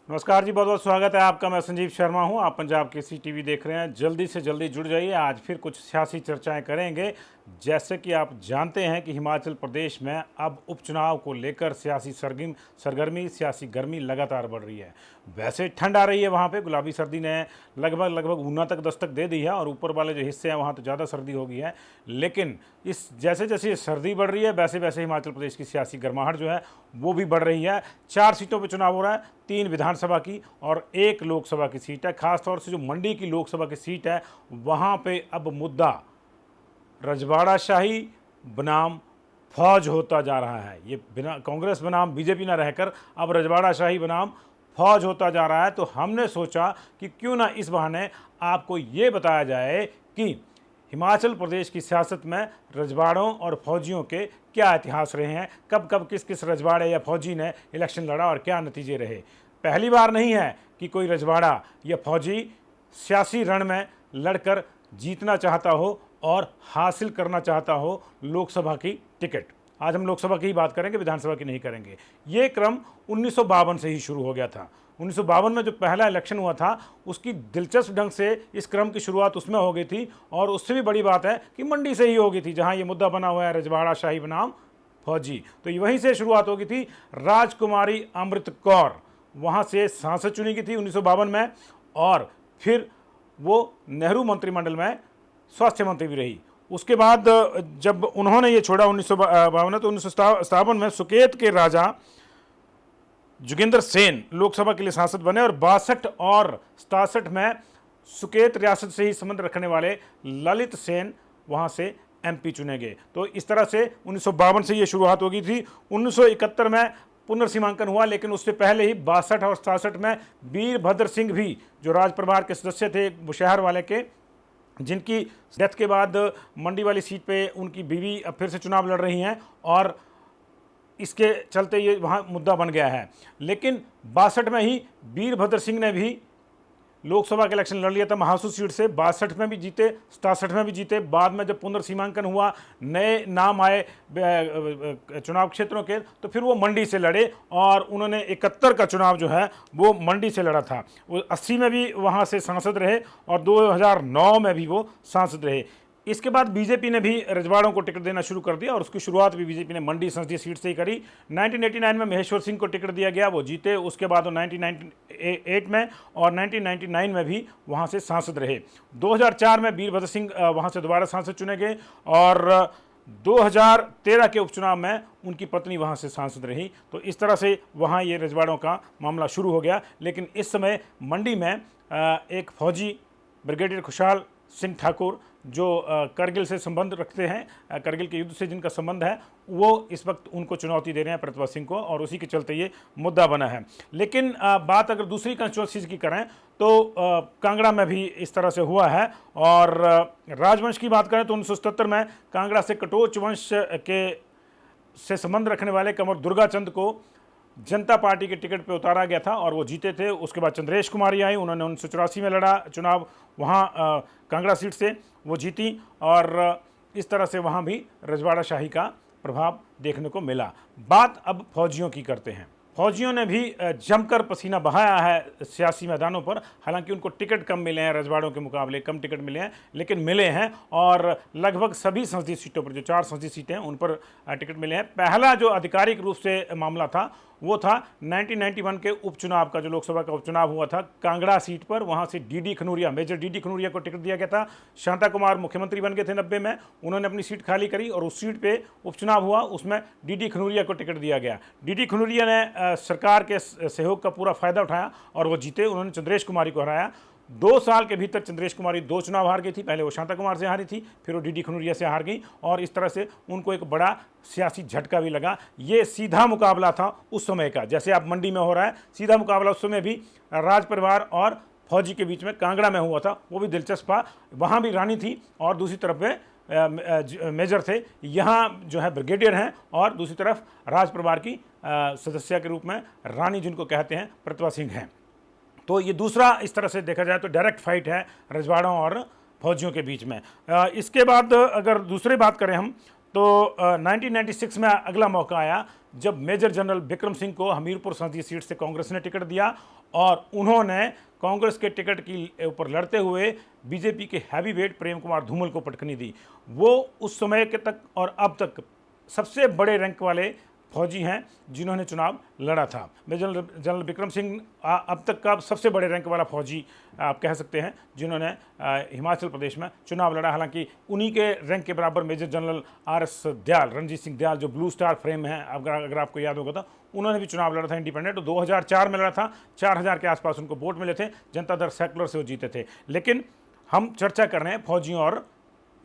नमस्कार जी, बहुत बहुत स्वागत है आपका। मैं संजीव शर्मा हूं। आप पंजाब केसरी टीवी देख रहे हैं। जल्दी से जल्दी जुड़ जाइए। आज फिर कुछ सियासी चर्चाएं करेंगे। जैसे कि आप जानते हैं कि हिमाचल प्रदेश में अब उपचुनाव को लेकर सियासी सियासी गर्मी लगातार बढ़ रही है। वैसे ठंड आ रही है, वहाँ पे गुलाबी सर्दी ने लगभग ऊना तक दस्तक दे दी है और ऊपर वाले जो हिस्से हैं वहाँ तो ज़्यादा सर्दी हो गई है। लेकिन इस जैसे जैसे सर्दी बढ़ रही है वैसे वैसे हिमाचल प्रदेश की सियासी गर्माहट जो है वो भी बढ़ रही है। 4 सीटों पर चुनाव हो रहा है, 3 विधानसभा की और 1 लोकसभा की सीट है। खासतौर से जो मंडी की लोकसभा की सीट है वहाँ पे अब मुद्दा रजवाड़ाशाही बनाम फौज होता जा रहा है। ये बिना कांग्रेस बनाम बीजेपी ना रहकर अब रजवाड़ाशाही बनाम फौज होता जा रहा है। तो हमने सोचा कि क्यों ना इस बहाने आपको ये बताया जाए कि हिमाचल प्रदेश की सियासत में रजवाड़ों और फौजियों के क्या इतिहास रहे हैं, कब कब किस किस रजवाड़े या फौजी ने इलेक्शन लड़ा और क्या नतीजे रहे। पहली बार नहीं है कि कोई रजवाड़ा या फौजी सियासी रण में लड़कर जीतना चाहता हो और हासिल करना चाहता हो लोकसभा की टिकट। आज हम लोकसभा की ही बात करेंगे, विधानसभा की नहीं करेंगे। ये क्रम 1952 से ही शुरू हो गया था। 1952 में जो पहला इलेक्शन हुआ था उसकी दिलचस्प ढंग से इस क्रम की शुरुआत उसमें हो गई थी और उससे भी बड़ी बात है कि मंडी से ही हो गई थी, जहां ये मुद्दा बना हुआ है रजवाड़ाशाही बनाम फौजी। तो वहीं से शुरुआत हो गई थी। राजकुमारी अमृत कौर वहां से सांसद चुनी गई थी 1952 में और फिर वो नेहरू मंत्रिमंडल में स्वास्थ्य मंत्री भी रही। उसके बाद जब उन्होंने ये छोड़ा 1952 तो 1957 में सुकेत के राजा जोगिंदर सेन लोकसभा के लिए सांसद बने और 62 और 67 में सुकेत रियासत से ही संबंध रखने वाले ललित सेन वहां से एमपी चुने गए। तो इस तरह से 1952 से ये शुरुआत हो गई थी। 1971 में पुनर्सीमांकन हुआ, लेकिन उससे पहले ही 62 और 67 में वीरभद्र सिंह भी जो राज परिवार के सदस्य थे बुशहर वाले के, जिनकी डेथ के बाद मंडी वाली सीट पे उनकी बीवी अब फिर से चुनाव लड़ रही हैं और इसके चलते ये वहाँ मुद्दा बन गया है। लेकिन 62 में ही वीरभद्र सिंह ने भी लोकसभा के इलेक्शन लड़ लिया था महासू सीट से। 62 में भी जीते, 67 में भी जीते। बाद में जब पुनर्सीमांकन हुआ, नए नाम आए चुनाव क्षेत्रों के, तो फिर वो मंडी से लड़े और उन्होंने 71 का चुनाव जो है वो मंडी से लड़ा था। वो 80 में भी वहाँ से सांसद रहे और 2009 में भी वो सांसद रहे। इसके बाद बीजेपी ने भी रजवाड़ों को टिकट देना शुरू कर दिया और उसकी शुरुआत भी बीजेपी ने मंडी संसदीय सीट से ही करी। 1989 में महेश्वर सिंह को टिकट दिया गया, वो जीते। उसके बाद वो 1998 में और 1999 में भी वहाँ से सांसद रहे। 2004 में वीरभद्र सिंह वहाँ से दोबारा सांसद चुने गए और 2013 के उपचुनाव में उनकी पत्नी वहाँ से सांसद रही। तो इस तरह से वहाँ ये रजवाड़ों का मामला शुरू हो गया। लेकिन इस समय मंडी में एक फौजी ब्रिगेडियर खुशहाल सिंह ठाकुर जो करगिल से संबंध रखते हैं, करगिल के युद्ध से जिनका संबंध है, वो इस वक्त उनको चुनौती दे रहे हैं प्रतिभा सिंह को और उसी के चलते ये मुद्दा बना है। लेकिन बात अगर दूसरी कंस्टिट्यूंसीज की करें तो कांगड़ा में भी इस तरह से हुआ है। और राजवंश की बात करें तो 1977 में कांगड़ा से कटोच वंश के से संबंध रखने वाले कंवर दुर्गाचंद को जनता पार्टी के टिकट पे उतारा गया था और वो जीते थे। उसके बाद चंद्रेश कुमारी आई, उन्होंने 1984 में लड़ा चुनाव वहाँ कांगड़ा सीट से, वो जीती और इस तरह से वहाँ भी रजवाड़ाशाही का प्रभाव देखने को मिला। बात अब फौजियों की करते हैं। फौजियों ने भी जमकर पसीना बहाया है सियासी मैदानों पर। हालांकि उनको टिकट कम मिले हैं, रजवाड़ों के मुकाबले कम टिकट मिले हैं, लेकिन मिले हैं और लगभग सभी संसदीय सीटों पर, जो 4 संसदीय सीटें हैं उन पर टिकट मिले हैं। पहला जो आधिकारिक रूप से मामला था वो था 1991 के उपचुनाव का, जो लोकसभा का उपचुनाव हुआ था कांगड़ा सीट पर। वहाँ से डीडी खनूरिया, मेजर डीडी खनूरिया को टिकट दिया गया था। शांता कुमार मुख्यमंत्री बन गए थे 90 में, उन्होंने अपनी सीट खाली करी और उस सीट पे उपचुनाव हुआ, उसमें डीडी खनूरिया को टिकट दिया गया। डीडी खनूरिया ने सरकार के सहयोग का पूरा फायदा उठाया और वो जीते। उन्होंने चंद्रेश कुमारी को हराया। 2 साल के भीतर चंद्रेश कुमारी 2 चुनाव हार गई थी। पहले वो शांता कुमार से हारी थी, फिर वो डीडी खनूरिया से हार गई और इस तरह से उनको एक बड़ा सियासी झटका भी लगा। ये सीधा मुकाबला था उस समय का, जैसे आप मंडी में हो रहा है, सीधा मुकाबला उस समय भी राज परिवार और फौजी के बीच में कांगड़ा में हुआ था। वो भी दिलचस्प था। वहाँ भी रानी थी और दूसरी तरफ में मेजर थे। यहाँ जो है ब्रिगेडियर हैं और दूसरी तरफ राज परिवार की सदस्य के रूप में रानी जिनको कहते हैं प्रतिभा सिंह हैं। तो ये दूसरा इस तरह से देखा जाए तो डायरेक्ट फाइट है रजवाड़ों और फौजियों के बीच में। इसके बाद अगर दूसरी बात करें हम तो 1996 में अगला मौका आया जब मेजर जनरल बिक्रम सिंह को हमीरपुर संसदीय सीट से कांग्रेस ने टिकट दिया और उन्होंने कांग्रेस के टिकट के ऊपर लड़ते हुए बीजेपी के हैवीवेट प्रेम कुमार धूमल को पटकनी दी। वो उस समय के तक और अब तक सबसे बड़े रैंक वाले फौजी हैं जिन्होंने चुनाव लड़ा था। मेजर जनरल बिक्रम सिंह अब तक का सबसे बड़े रैंक वाला फौजी आप कह सकते हैं जिन्होंने हिमाचल प्रदेश में चुनाव लड़ा। हालांकि उन्हीं के रैंक के बराबर major general RS Dayal, Ranjit Singh Dayal, जो ब्लू स्टार फ्रेम है, अगर आपको याद होगा तो उन्होंने भी चुनाव लड़ा था इंडिपेंडेंट। तो 2004 में लड़ा था, 4000 के आसपास उनको वोट मिले थे, जनता दल सेकुलर से वो जीते थे। लेकिन हम चर्चा कर रहे हैं फौजियों और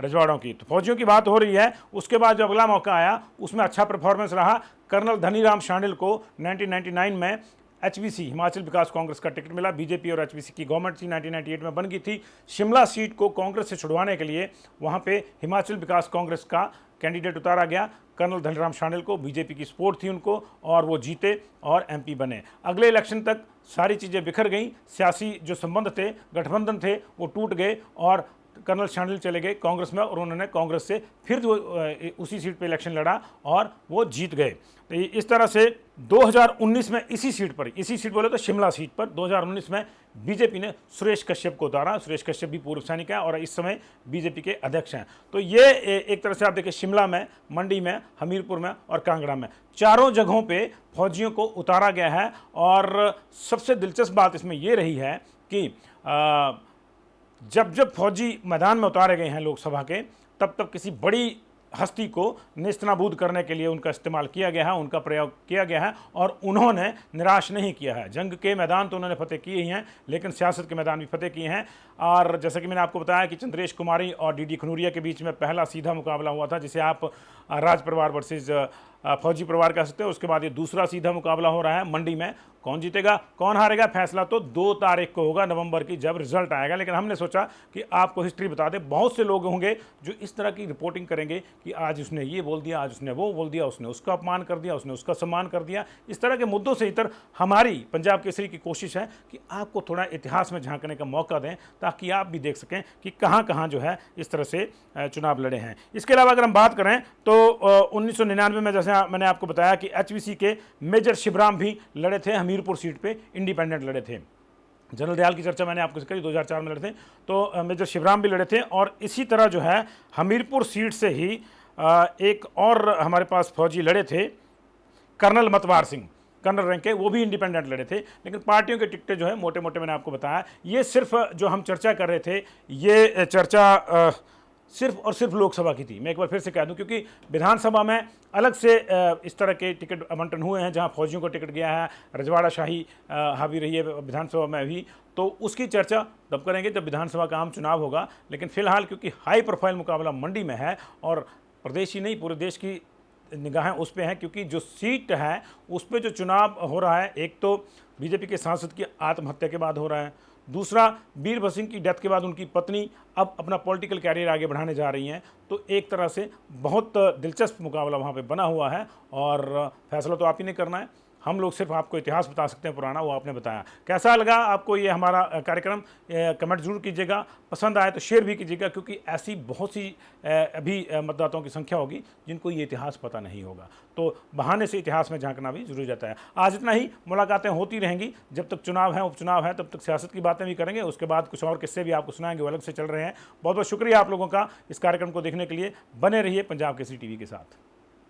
रजवाड़ों की। तो फौजियों की बात हो रही है, उसके बाद जो अगला मौका आया उसमें अच्छा परफॉर्मेंस रहा। कर्नल धनीराम शांडिल को 1999 में HVC हिमाचल विकास कांग्रेस का टिकट मिला। बीजेपी और HVC की गवर्नमेंट थी, 1998 में बन गई थी। शिमला सीट को कांग्रेस से छुड़वाने के लिए वहां पे हिमाचल विकास कांग्रेस का कैंडिडेट उतारा गया। कर्नल धनीराम शांडिल को, बीजेपी की सपोर्ट थी उनको और वो जीते और MP बने। अगले इलेक्शन तक सारी चीज़ें बिखर गई, सियासी जो संबंध थे, गठबंधन थे, वो टूट गए और कर्नल शांडिल चले गए कांग्रेस में और उन्होंने कांग्रेस से फिर उसी सीट पे इलेक्शन लड़ा और वो जीत गए। तो इस तरह से 2019 में इसी सीट बोले तो शिमला सीट पर 2019 में बीजेपी ने सुरेश कश्यप को उतारा। सुरेश कश्यप भी पूर्व सैनिक है और इस समय बीजेपी के अध्यक्ष हैं। तो ये एक तरह से आप देखिए, शिमला में, मंडी में, हमीरपुर में और कांगड़ा में, चारों जगहों पे फौजियों को उतारा गया है। और सबसे दिलचस्प बात इसमें यह रही है कि जब जब फौजी मैदान में उतारे गए हैं लोकसभा के, तब तब किसी बड़ी हस्ती को नेस्तनाबूद करने के लिए उनका इस्तेमाल किया गया है, उनका प्रयोग किया गया है और उन्होंने निराश नहीं किया है। जंग के मैदान तो उन्होंने फतेह किए ही हैं, लेकिन सियासत के मैदान भी फतेह किए हैं। और जैसा कि मैंने आपको बताया कि चंद्रेश कुमारी और DD खनूरिया के बीच में पहला सीधा मुकाबला हुआ था, जिसे आप राज परिवार वर्सेस फौजी परिवार कह सकते हैं। उसके बाद ये दूसरा सीधा मुकाबला हो रहा है मंडी में। कौन जीतेगा कौन हारेगा फैसला तो 2 तारीख को होगा नवंबर की, जब रिजल्ट आएगा। लेकिन हमने सोचा कि आपको हिस्ट्री बता दें। बहुत से लोग होंगे जो इस तरह की रिपोर्टिंग करेंगे कि आज उसने ये बोल दिया, आज उसने वो बोल दिया, उसने उसका अपमान कर दिया, उसने उसका सम्मान कर दिया। इस तरह के मुद्दों से इतर हमारी पंजाब केसरी की कोशिश है कि आपको थोड़ा इतिहास में झांकने का मौका दें, ताकि आप भी देख सकें कि कहाँ कहाँ जो है इस तरह से चुनाव लड़े हैं। इसके अलावा अगर हम बात करें तो 1999 में जैसे मैंने आपको बताया कि HVC के मेजर शिवराम भी लड़े थे, हमीरपुर सीट पे इंडिपेंडेंट लड़े थे। जनरल दयाल की चर्चा मैंने आपको करी, 2004 में लड़े थे, तो मेजर शिवराम भी लड़े थे। और इसी तरह जो है हमीरपुर सीट से ही एक और हमारे पास फौजी लड़े थे, कर्नल मतवार सिंह, कर्नल रैंक के, वो भी इंडिपेंडेंट लड़े थे। लेकिन पार्टियों के टिकटें जो है मोटे मोटे मैंने आपको बताया। ये सिर्फ जो हम चर्चा कर रहे थे, ये चर्चा सिर्फ और सिर्फ लोकसभा की थी। मैं एक बार फिर से कह दूं, क्योंकि विधानसभा में अलग से इस तरह के टिकट आवंटन हुए हैं, जहां फौजियों को टिकट गया है, रजवाड़ा शाही हावी रही है विधानसभा में भी, तो उसकी चर्चा तब करेंगे जब विधानसभा का आम चुनाव होगा। लेकिन फिलहाल क्योंकि हाई प्रोफाइल मुकाबला मंडी में है और प्रदेश ही नहीं पूरे देश की निगाहें उस पर हैं, क्योंकि जो सीट है उस पर जो चुनाव हो रहा है, एक तो बीजेपी के सांसद की आत्महत्या के बाद हो रहा है, दूसरा वीरभद्र सिंह की डेथ के बाद उनकी पत्नी अब अपना पॉलिटिकल कैरियर आगे बढ़ाने जा रही हैं। तो एक तरह से बहुत दिलचस्प मुकाबला वहाँ पे बना हुआ है और फैसला तो आप ही ने करना है। हम लोग सिर्फ आपको इतिहास बता सकते हैं पुराना, वो आपने बताया। कैसा लगा आपको ये हमारा कार्यक्रम, कमेंट जरूर कीजिएगा। पसंद आए तो शेयर भी कीजिएगा, क्योंकि ऐसी बहुत सी अभी मतदाताओं की संख्या होगी जिनको ये इतिहास पता नहीं होगा। तो बहाने से इतिहास में झांकना भी जरूरी जाता है। आज इतना ही, मुलाकातें होती रहेंगी। जब तक चुनाव है, उपचुनाव है, तब तक सियासत की बातें भी करेंगे। उसके बाद कुछ और किस्से भी आपको सुनाएंगे, वो अलग से चल रहे हैं। बहुत बहुत शुक्रिया आप लोगों का इस कार्यक्रम को देखने के लिए। बने रहिए पंजाब केसरी TV के साथ।